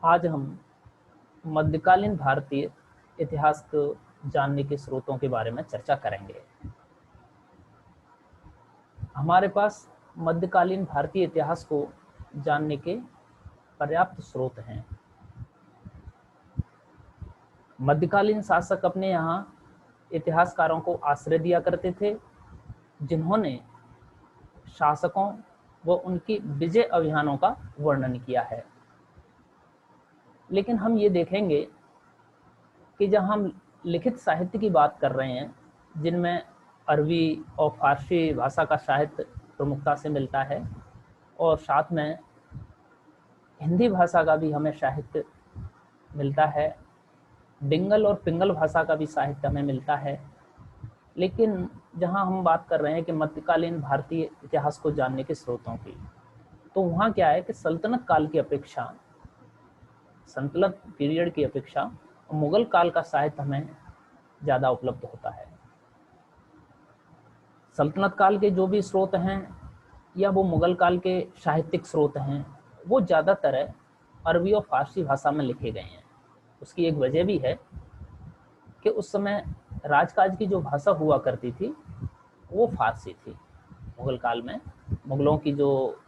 आज हम मध्यकालीन भारतीय इतिहास को जानने के स्रोतों के बारे में चर्चा करेंगे। हमारे पास मध्यकालीन भारतीय इतिहास को जानने के पर्याप्त स्रोत हैं। मध्यकालीन शासक अपने यहाँ इतिहासकारों को आश्रय दिया करते थे, जिन्होंने शासकों व उनकी विजय अभियानों का वर्णन किया है। लेकिन हम ये देखेंगे कि जब हम लिखित साहित्य की बात कर रहे हैं, जिनमें अरबी और फारसी भाषा का साहित्य प्रमुखता से मिलता है और साथ में हिंदी भाषा का भी हमें साहित्य मिलता है, डिंगल और पिंगल भाषा का भी साहित्य हमें मिलता है। लेकिन जहां हम बात कर रहे हैं कि मध्यकालीन भारतीय इतिहास को जानने के स्रोतों की, तो वहाँ क्या है कि सल्तनत काल की अपेक्षा, सल्तनत पीरियड की अपेक्षा मुगल काल का साहित्य हमें ज़्यादा उपलब्ध होता है। सल्तनत काल के जो भी स्रोत हैं या वो मुगल काल के साहित्यिक स्रोत हैं, वो ज़्यादातर अरबी और फारसी भाषा में लिखे गए हैं। उसकी एक वजह भी है कि उस समय राजकाज की जो भाषा हुआ करती थी वो फारसी थी। मुगल काल में मुगलों की जो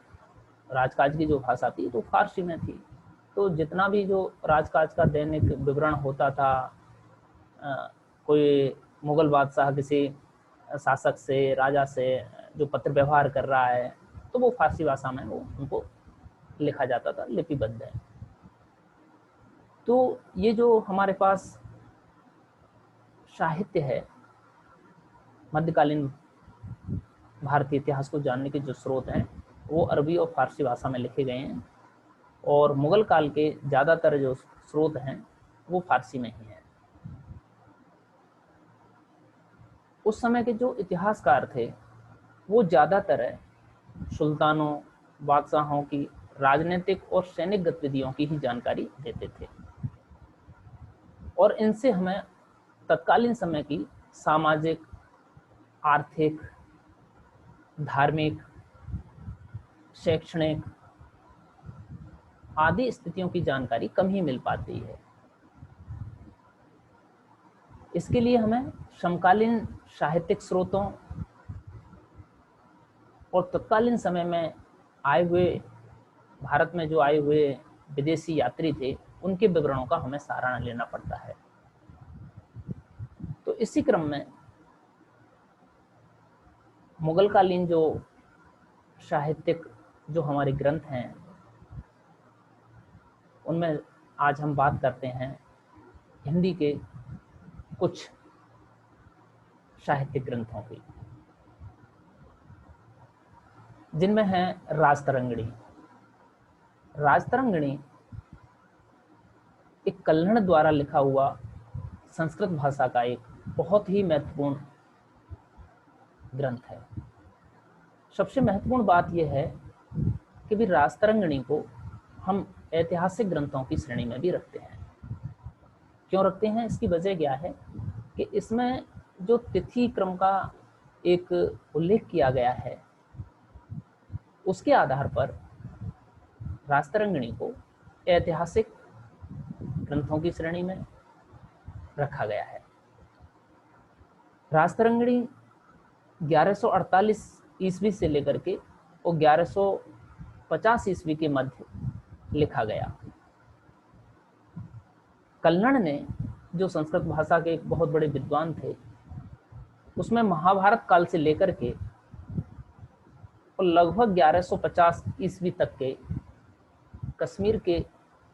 राजकाज की जो भाषा थी तो फारसी में थी। तो जितना भी जो राजकाज का दैनिक विवरण होता था, कोई मुगल बादशाह किसी शासक से, राजा से जो पत्र व्यवहार कर रहा है, तो वो फारसी भाषा में वो उनको लिखा जाता था, लिपिबद्ध है। तो ये जो हमारे पास साहित्य है, मध्यकालीन भारतीय इतिहास को जानने के जो स्रोत हैं वो अरबी और फारसी भाषा में लिखे गए हैं, और मुगल काल के ज़्यादातर जो स्रोत हैं वो फारसी में ही हैं। उस समय के जो इतिहासकार थे वो ज़्यादातर सुल्तानों, बादशाहों की राजनीतिक और सैनिक गतिविधियों की ही जानकारी देते थे, और इनसे हमें तत्कालीन समय की सामाजिक, आर्थिक, धार्मिक, शैक्षणिक आदि स्थितियों की जानकारी कम ही मिल पाती है। इसके लिए हमें समकालीन साहित्यिक स्रोतों और तत्कालीन समय में आए हुए, भारत में जो आए हुए विदेशी यात्री थे, उनके विवरणों का हमें सहारा लेना पड़ता है। तो इसी क्रम में मुगलकालीन जो साहित्यिक जो हमारे ग्रंथ हैं, उनमें आज हम बात करते हैं हिंदी के कुछ साहित्यिक ग्रंथों की, जिनमें है राजतरंगिणी। राजतरंगिणी एक कल्हड़ द्वारा लिखा हुआ संस्कृत भाषा का एक बहुत ही महत्वपूर्ण ग्रंथ है। सबसे महत्वपूर्ण बात यह है कि भी राजतरंगिणी को हम ऐतिहासिक ग्रंथों की श्रेणी में भी रखते हैं। क्यों रखते हैं? इसकी वजह क्या है कि इसमें जो तिथि क्रम का एक उल्लेख किया गया है, उसके आधार पर राजतरंगिणी को ऐतिहासिक ग्रंथों की श्रेणी में रखा गया है। राजतरंगिणी 1148 ईस्वी से लेकर के और 1150 ईस्वी के मध्य लिखा गया। कल्हड़ ने, जो संस्कृत भाषा के एक बहुत बड़े विद्वान थे, उसमें महाभारत काल से लेकर के और लगभग 1150 ईस्वी तक के कश्मीर के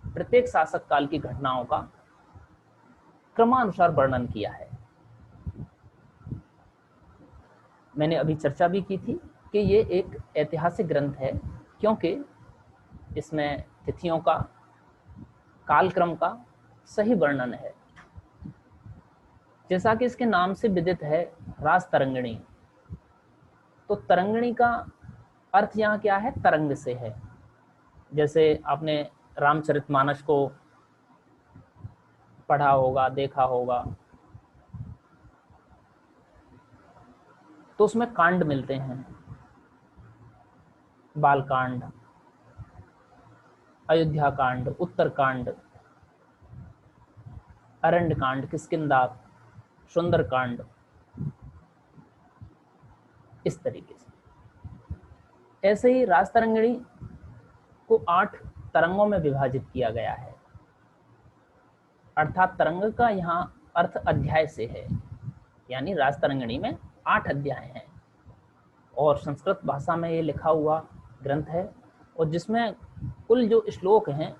प्रत्येक शासक काल की घटनाओं का क्रमानुसार वर्णन किया है। मैंने अभी चर्चा भी की थी कि ये एक ऐतिहासिक ग्रंथ है, क्योंकि इसमें तिथियों का, कालक्रम का सही वर्णन है। जैसा कि इसके नाम से विदित है, राजतरंगिणी, तो तरंगिणी का अर्थ यहाँ क्या है? तरंग से है। जैसे आपने रामचरितमानस को पढ़ा होगा, देखा होगा, तो उसमें कांड मिलते हैं, बालकांड, अयोध्या कांड, उत्तरकांड, अरण्य कांड, किष्किंधा, सुंदर कांड, इस तरीके से। ऐसे ही राजतरंगिणी को 8 तरंगों में विभाजित किया गया है, अर्थात तरंग का यहाँ अर्थ अध्याय से है, यानी राजतरंगिणी में 8 अध्याय हैं और संस्कृत भाषा में ये लिखा हुआ ग्रंथ है, और जिसमें कुल जो श्लोक हैं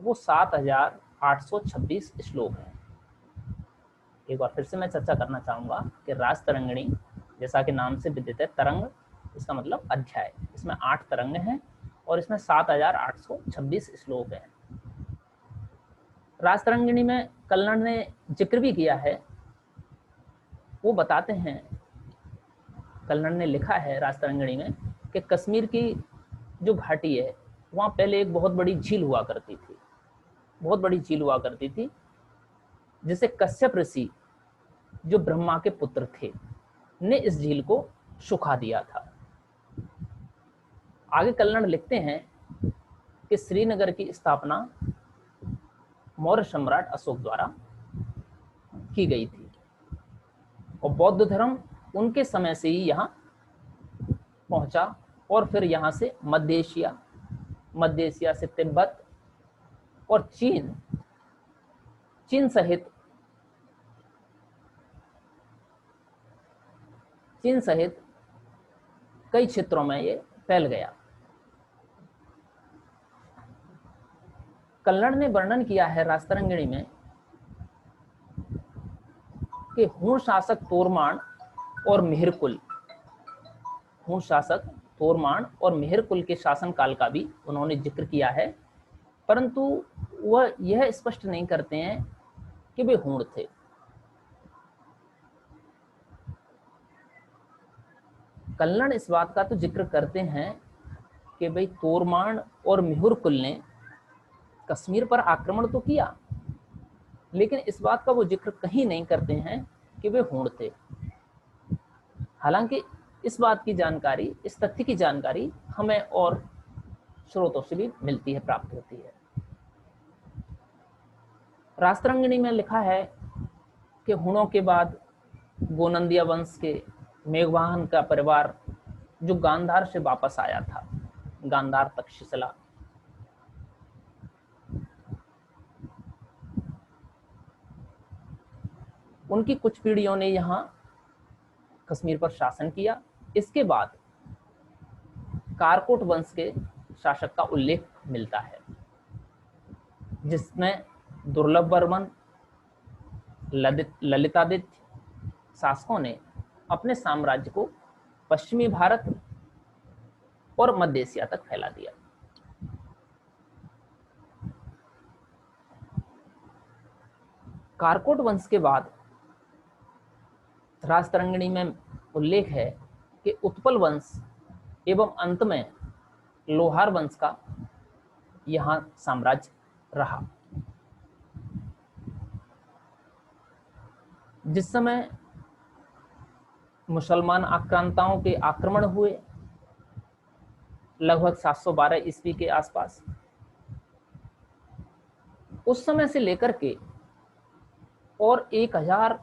वो 7826 श्लोक हैं। एक बार फिर से मैं चर्चा करना चाहूँगा कि राजतरंगिणी जैसा कि नाम से विदित है, तरंग इसका मतलब अध्याय, इसमें 8 तरंग हैं और इसमें 7826 श्लोक हैं। राजतरंगिणी में कल्हण ने जिक्र भी किया है, वो बताते हैं, कल्हण ने लिखा है राजतरंगिणी में कि कश्मीर की जो घाटी है वहाँ पहले एक बहुत बड़ी झील हुआ करती थी, बहुत बड़ी झील हुआ करती थी, जिसे कश्यप ऋषि जो ब्रह्मा के पुत्र थे ने इस झील को सुखा दिया था। आगे कल्हण लिखते हैं कि श्रीनगर की स्थापना मौर्य सम्राट अशोक द्वारा की गई थी और बौद्ध धर्म उनके समय से ही यहाँ पहुंचा और फिर यहाँ से मध्य एशिया से तिब्बत और चीन सहित कई क्षेत्रों में ये फैल गया। कल्हण ने वर्णन किया है राजतरंगिणी में कि हूण शासक तोरमाण और मेहरकुल के शासन काल का भी उन्होंने जिक्र किया है, परंतु वह यह स्पष्ट नहीं करते हैं कि वे हूण थे। कल्हण इस बात का तो जिक्र करते हैं कि भाई तोरमाण और मेहरकुल ने कश्मीर पर आक्रमण तो किया, लेकिन इस बात का वो जिक्र कहीं नहीं करते हैं कि वे हूण थे। हालांकि इस बात की जानकारी, इस तथ्य की जानकारी हमें और स्रोतों से भी मिलती है, प्राप्त होती है। राजतरंगिणी में लिखा है कि हूणों के बाद गोनंदिया वंश के मेघवाहन का परिवार जो गांधार से वापस आया था, गांधार तक्षशिला, उनकी कुछ पीढ़ियों ने यहाँ कश्मीर पर शासन किया। इसके बाद कारकोट वंश के शासक का उल्लेख मिलता है, जिसमें दुर्लभ वर्मन, ललितादित्य शासकों ने अपने साम्राज्य को पश्चिमी भारत और मध्य एशिया तक फैला दिया। कारकोट वंश के बाद राजतरंगिणी में उल्लेख है कि उत्पल वंश एवं अंत में लोहार वंश का यहाँ साम्राज्य रहा। जिस समय मुसलमान आक्रांताओं के आक्रमण हुए लगभग 712 ईस्वी के आसपास, उस समय से लेकर के और 1000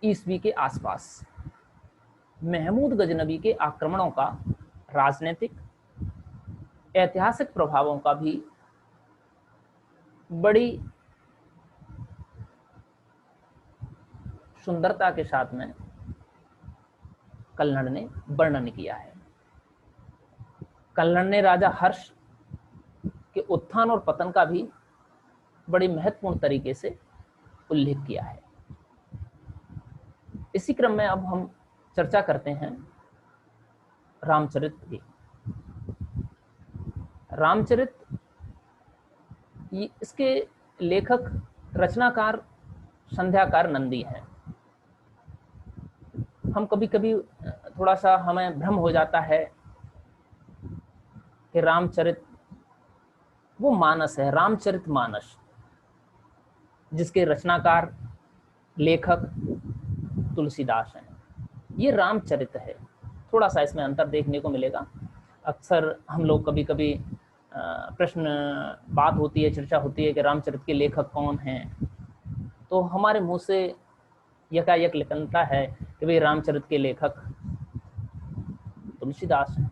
ईस्वी के आसपास महमूद गजनबी के आक्रमणों का राजनीतिक ऐतिहासिक प्रभावों का भी बड़ी सुंदरता के साथ में कल्हण ने वर्णन किया है। कल्हण ने राजा हर्ष के उत्थान और पतन का भी बड़ी महत्वपूर्ण तरीके से उल्लेख किया है। इसी क्रम में अब हम चर्चा करते हैं रामचरित की। रामचरित, इसके लेखक रचनाकार संध्याकार नंदी हैं। हम कभी कभी थोड़ा सा हमें भ्रम हो जाता है कि रामचरित वो मानस है, रामचरित मानस, जिसके रचनाकार लेखक तुलसीदास हैं। ये रामचरित है, थोड़ा सा इसमें अंतर देखने को मिलेगा। अक्सर हम लोग कभी कभी प्रश्न बात होती है, चर्चा होती है कि रामचरित के लेखक कौन हैं, तो हमारे मुंह से यकायक निकलता है कि भाई रामचरित के लेखक तुलसीदास हैं,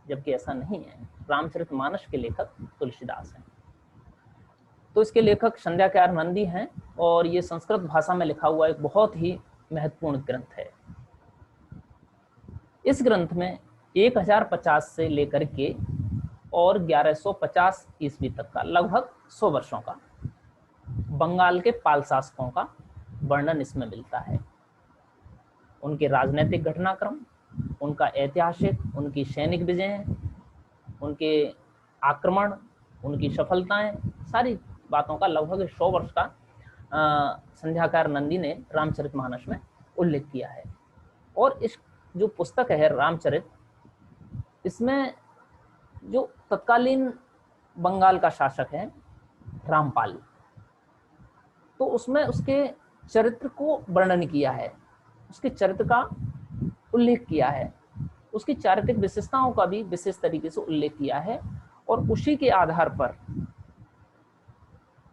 जबकि ऐसा नहीं है। रामचरितमानस के लेखक तुलसीदास हैं। तो इसके लेखक संध्याकार नंदी हैं और ये संस्कृत भाषा में लिखा हुआ एक बहुत ही महत्वपूर्ण ग्रंथ है। इस ग्रंथ में 1050 से लेकर के और 1150 ईस्वी तक का लगभग 100 वर्षों का बंगाल के पाल शासकों का वर्णन इसमें मिलता है। उनके राजनीतिक घटनाक्रम, उनका ऐतिहासिक, उनकी सैनिक विजय, उनके आक्रमण, उनकी सफलताएं, सारी बातों का लगभग 100 वर्ष का संध्याकार नंदी ने रामचरितमानस में उल्लेख किया है। और इस जो पुस्तक है रामचरित, इसमें जो तत्कालीन बंगाल का शासक है रामपाल, तो उसमें उसके चरित्र को वर्णन किया है, उसके चरित्र का उल्लेख किया है, उसकी चारित्रिक विशेषताओं का भी विशेष तरीके से उल्लेख किया है। और उसी के आधार पर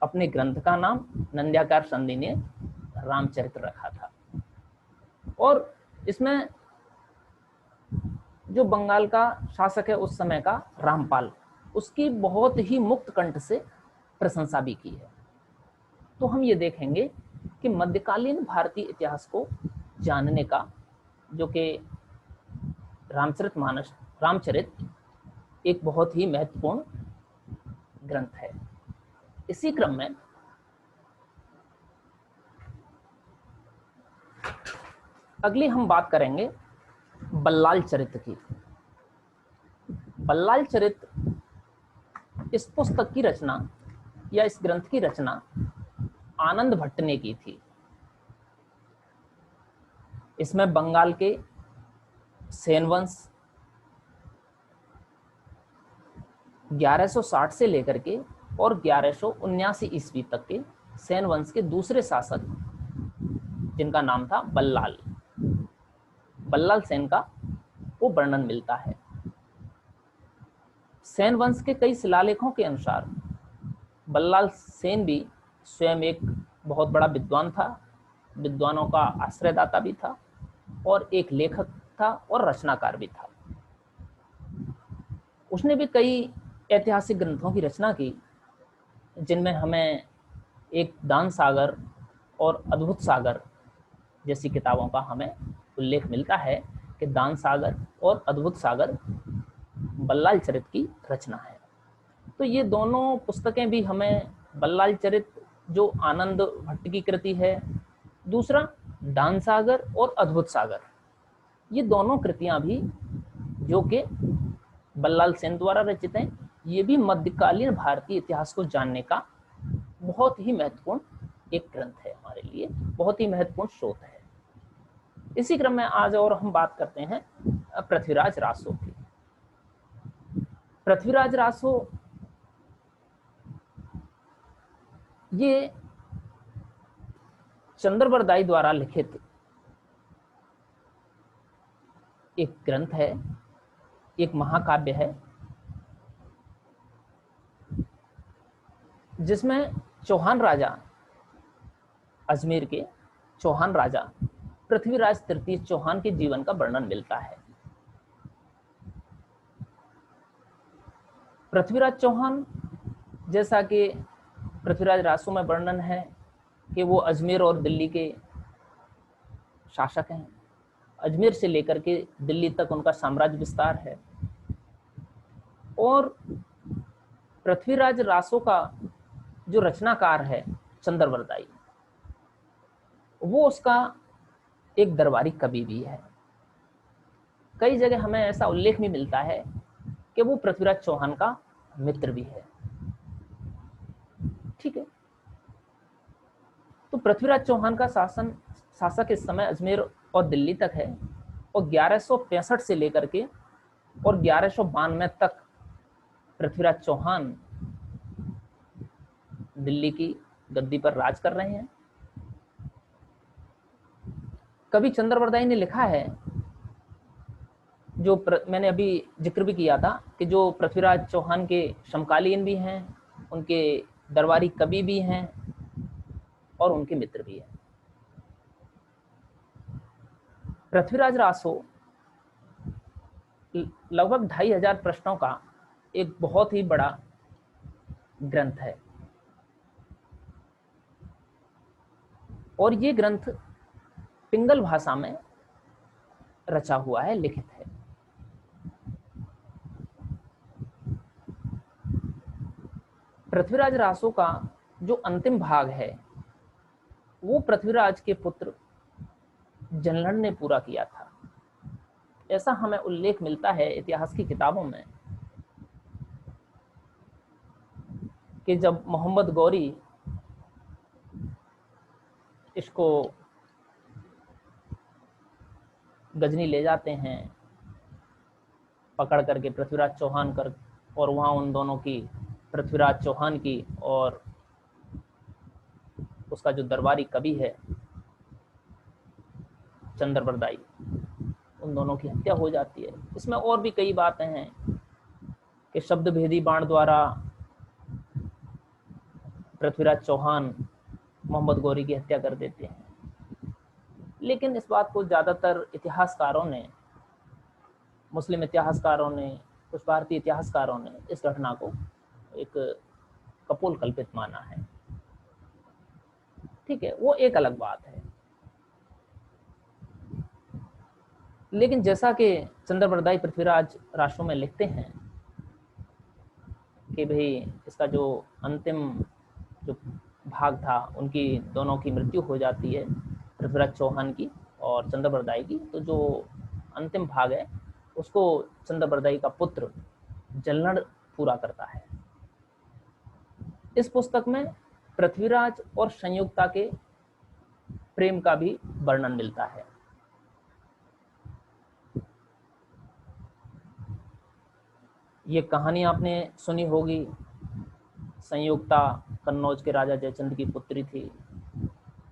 अपने ग्रंथ का नाम नंद्याकार संधि ने रामचरित्र रखा था। और इसमें जो बंगाल का शासक है उस समय का रामपाल, उसकी बहुत ही मुक्त कंठ से प्रशंसा भी की है। तो हम ये देखेंगे कि मध्यकालीन भारतीय इतिहास को जानने का जो कि रामचरित एक बहुत ही महत्वपूर्ण ग्रंथ है। इसी क्रम में अगली हम बात करेंगे बल्लाल चरित्र की। बल्लाल चरित्र इस पुस्तक की रचना या इस ग्रंथ की रचना आनंद भट्ट ने की थी। इसमें बंगाल के सेन वंश 1160 से लेकर के और 1179 ईस्वी तक के सेन वंश के दूसरे शासक, जिनका नाम था बल्लाल सेन का वो वर्णन मिलता है। सेन वंश के कई शिलालेखों के अनुसार बल्लाल सेन भी स्वयं एक बहुत बड़ा विद्वान था, विद्वानों का आश्रयदाता भी था और एक लेखक था और रचनाकार भी था। उसने भी कई ऐतिहासिक ग्रंथों की रचना की, जिनमें हमें एक दान सागर और अद्भुत सागर जैसी किताबों का हमें उल्लेख मिलता है कि दान सागर और अद्भुत सागर बल्लाल चरित की रचना है। तो ये दोनों पुस्तकें भी हमें बल्लाल चरित जो आनंद भट्ट की कृति है, दूसरा दान सागर और अद्भुत सागर, ये दोनों कृतियां भी जो कि बल्लाल सेन द्वारा रचित हैं, ये भी मध्यकालीन भारतीय इतिहास को जानने का बहुत ही महत्वपूर्ण एक ग्रंथ है, हमारे लिए बहुत ही महत्वपूर्ण स्रोत है। इसी क्रम में आज और हम बात करते हैं पृथ्वीराज रासो की। पृथ्वीराज रासो ये चंद्रबरदाई द्वारा लिखित एक ग्रंथ है, एक महाकाव्य है, जिसमें चौहान राजा, अजमेर के चौहान राजा पृथ्वीराज तृतीय चौहान के जीवन का वर्णन मिलता है। पृथ्वीराज चौहान, जैसा कि पृथ्वीराज रासो में वर्णन है कि वो अजमेर और दिल्ली के शासक हैं। अजमेर से लेकर के दिल्ली तक उनका साम्राज्य विस्तार है। और पृथ्वीराज रासो का जो रचनाकार है चंद्रबरदाई, वो उसका एक दरबारी कवि भी है। कई जगह हमें ऐसा उल्लेख भी मिलता है कि वो पृथ्वीराज चौहान का मित्र भी है। ठीक है, तो पृथ्वीराज चौहान का शासक इस समय अजमेर और दिल्ली तक है और 1165 से लेकर के और 1192 तक पृथ्वीराज चौहान दिल्ली की गद्दी पर राज कर रहे हैं। कवि चंद्रबरदाई ने लिखा है मैंने अभी जिक्र भी किया था कि जो पृथ्वीराज चौहान के समकालीन भी हैं, उनके दरबारी कवि भी हैं और उनके मित्र भी हैं। पृथ्वीराज रासो लगभग 2500 प्रश्नों का एक बहुत ही बड़ा ग्रंथ है, और ये ग्रंथ पिंगल भाषा में रचा हुआ है, लिखित है। पृथ्वीराज रासो का जो अंतिम भाग है वो पृथ्वीराज के पुत्र जलनर ने पूरा किया था। ऐसा हमें उल्लेख मिलता है इतिहास की किताबों में कि जब मोहम्मद गौरी इसको गजनी ले जाते हैं पकड़ करके पृथ्वीराज चौहान कर, और वहाँ उन दोनों की, पृथ्वीराज चौहान की और उसका जो दरबारी कवि है चंद्रबरदाई, उन दोनों की हत्या हो जाती है। इसमें और भी कई बातें हैं कि शब्द भेदी बाण द्वारा पृथ्वीराज चौहान मोहम्मद गौरी की हत्या कर देते हैं, लेकिन इस बात को ज़्यादातर इतिहासकारों ने, मुस्लिम इतिहासकारों ने, कुछ भारतीय इतिहासकारों ने इस घटना को एक कपोल कल्पित माना है। ठीक है, वो एक अलग बात है। लेकिन जैसा कि चंद्रबरदाई पृथ्वीराज रासो में लिखते हैं कि भाई इसका जो अंतिम जो भाग था, उनकी दोनों की मृत्यु हो जाती है, पृथ्वीराज चौहान की और चंद्रबरदाई की। तो जो अंतिम भाग है उसको चंद्रबरदाई का पुत्र जलनर पूरा करता है। इस पुस्तक में पृथ्वीराज और संयुक्ता के प्रेम का भी वर्णन मिलता है। ये कहानी आपने सुनी होगी, संयुक्ता कन्नौज के राजा जयचंद की पुत्री थी,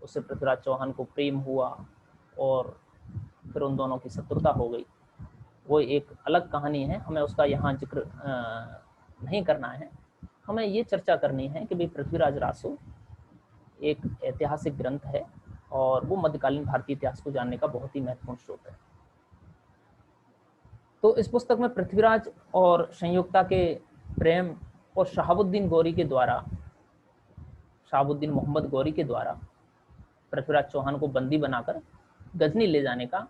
उससे पृथ्वीराज चौहान को प्रेम हुआ और फिर उन दोनों की शत्रुता हो गई। वो एक अलग कहानी है, हमें उसका यहाँ जिक्र नहीं करना है। हमें ये चर्चा करनी है कि भाई पृथ्वीराज रासो एक ऐतिहासिक ग्रंथ है और वो मध्यकालीन भारतीय इतिहास को जानने का बहुत ही महत्वपूर्ण स्रोत है। तो इस पुस्तक में पृथ्वीराज और संयुक्ता के प्रेम और शहाबुद्दीन गौरी के द्वारा, शहाबुद्दीन मोहम्मद गौरी के द्वारा पृथ्वीराज चौहान को बंदी बनाकर गजनी ले जाने का,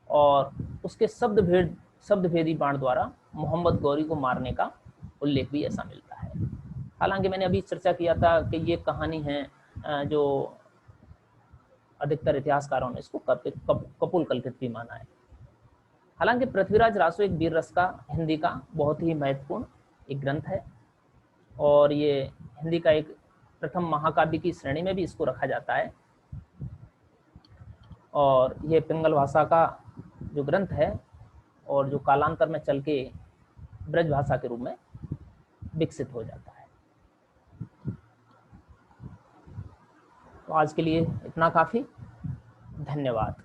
और उसके शब्द भेदी बाण द्वारा मोहम्मद गौरी को मारने का उल्लेख भी ऐसा मिलता है। हालांकि मैंने अभी चर्चा किया था कि ये कहानी है जो अधिकतर इतिहासकारों ने इसको कपोल कल्पित भी माना है। हालांकि पृथ्वीराज रासो एक वीर रस का हिंदी का बहुत ही महत्वपूर्ण एक ग्रंथ है, और ये हिंदी का एक प्रथम महाकाव्य की श्रेणी में भी इसको रखा जाता है, और ये पिंगल भाषा का जो ग्रंथ है और जो कालांतर में चल के ब्रज भाषा के रूप में विकसित हो जाता है। तो आज के लिए इतना काफ़ी। धन्यवाद।